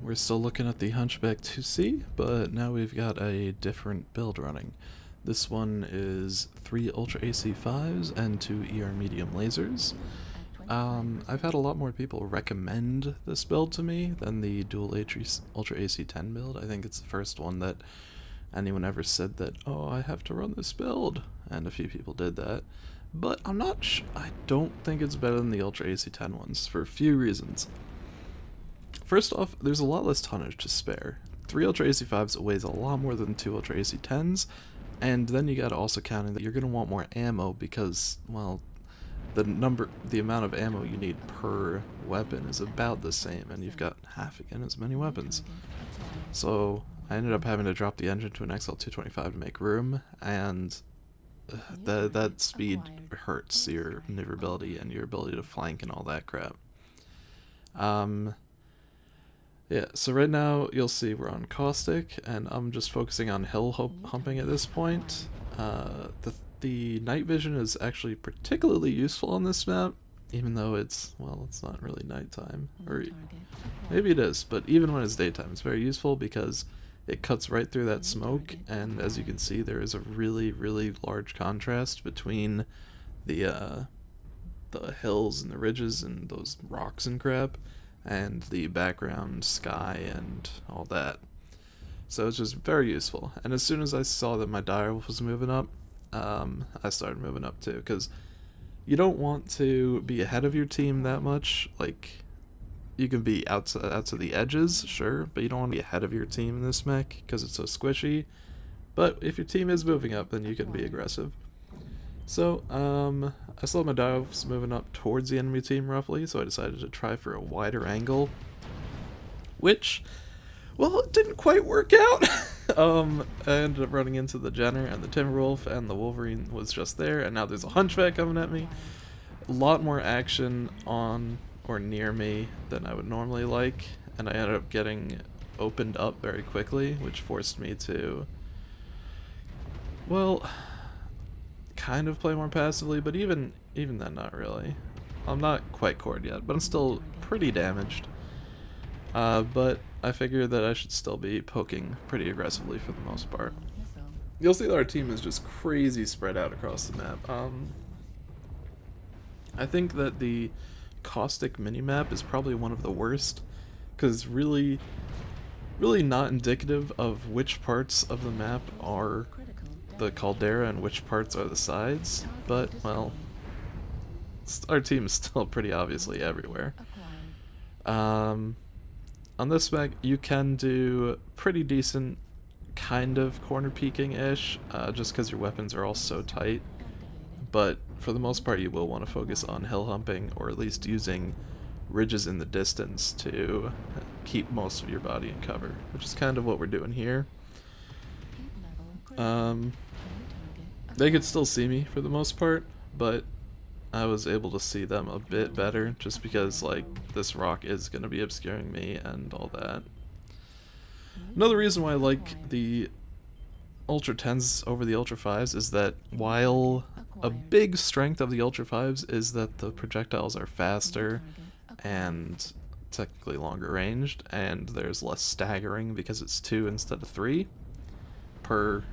we're still looking at the HBK-IIC, but now we've got a different build running. This one is 3 Ultra AC5s and 2 ER medium lasers. I've had a lot more people recommend this build to me than the dual Ultra AC10 build. I think it's the first one that anyone ever said that, oh, I have to run this build, and a few people did that. But I don't think it's better than the Ultra AC10 ones for a few reasons. First off, there's a lot less tonnage to spare. 3 Ultra AC5s weighs a lot more than 2 Ultra AC10s, and then you gotta also count in that you're gonna want more ammo because, well, the amount of ammo you need per weapon is about the same, and you've got half again as many weapons. So I ended up having to drop the engine to an XL225 to make room, and that speed hurts your maneuverability and your ability to flank and all that crap. Yeah, so right now you'll see we're on Caustic, and I'm just focusing on hill humping at this point. The night vision is actually particularly useful on this map, even though it's not really nighttime. Or maybe it is, but even when it's daytime, it's very useful because it cuts right through that smoke, and as you can see, there is a really, really large contrast between the hills and the ridges and those rocks and crap, and the background sky and all that. So it's just very useful. And as soon as I saw that my direwolf was moving up, I started moving up too, because you don't want to be ahead of your team that much. Like, you can be out to the edges, sure, but you don't want to be ahead of your team in this mech because it's so squishy. But if your team is moving up, then you can be aggressive. So, I saw my direwolves moving up towards the enemy team roughly, so I decided to try for a wider angle, which, well, it didn't quite work out. I ended up running into the Jenner and the Timberwolf, and the Wolverine was just there, and now there's a Hunchback coming at me. A lot more action on or near me than I would normally like, and I ended up getting opened up very quickly, which forced me to, well, kind of play more passively, but even then, not really. I'm not quite cored yet, but I'm still pretty damaged. But I figured that I should still be poking pretty aggressively for the most part. You'll see that our team is just crazy spread out across the map. I think that the Caustic minimap is probably one of the worst, because it's really not indicative of which parts of the map are the caldera and which parts are the sides, but, well, our team is still pretty obviously everywhere. On this mech, you can do pretty decent kind of corner peeking-ish, just because your weapons are all so tight, but for the most part you will want to focus on hill humping, or at least using ridges in the distance to keep most of your body in cover, which is kind of what we're doing here. They could still see me for the most part, but I was able to see them a bit better just because, like, this rock is going to be obscuring me and all that. Another reason why I like the Ultra 10s over the Ultra 5s is that while a big strength of the Ultra 5s is that the projectiles are faster and technically longer ranged, and there's less staggering because it's 2 instead of 3 per,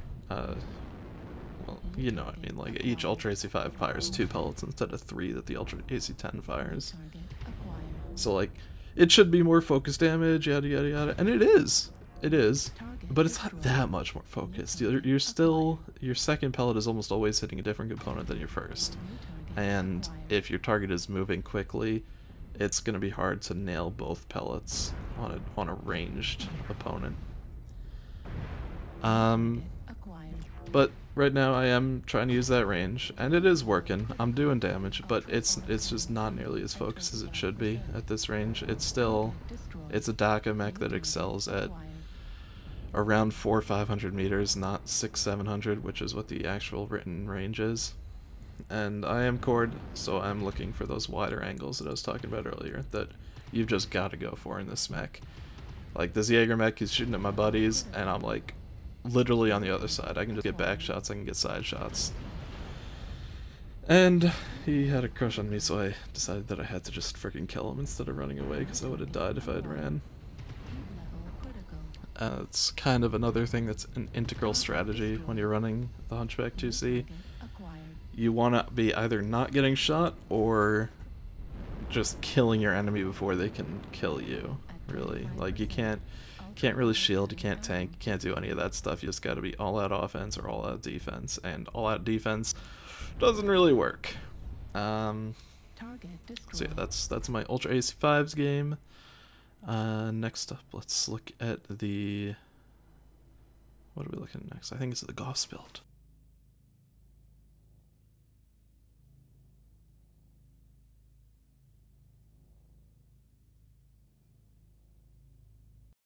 well, you know what I mean, like each Ultra AC5 fires 2 pellets instead of 3 that the Ultra AC10 fires. So, like, it should be more focus damage, yada yada yada, and it is, but it's not that much more focused. You're still, your second pellet is almost always hitting a different component than your first, and if your target is moving quickly, it's going to be hard to nail both pellets on a ranged opponent. But right now I am trying to use that range, and it is working. I'm doing damage, but it's just not nearly as focused as it should be at this range. It's a DACA mech that excels at around 400-500 meters, not 600-700, which is what the actual written range is. And I am cored, so I'm looking for those wider angles that I was talking about earlier that you've just got to go for in this mech. Like, this Jaeger mech is shooting at my buddies, and I'm like literally on the other side. I can just get back shots, I can get side shots. And he had a crush on me, so I decided that I had to just freaking kill him instead of running away, because I would have died if I had ran. It's kind of another thing that's an integral strategy when you're running the HBK-IIC. You want to be either not getting shot or just killing your enemy before they can kill you, really. Like, you can't really shield, you can't tank, you can't do any of that stuff. You just gotta be all-out offense or all-out defense, and all-out defense doesn't really work. So yeah, that's my Ultra AC5's game. Next up, let's look at the... What are we looking at next? I think it's the Goss build.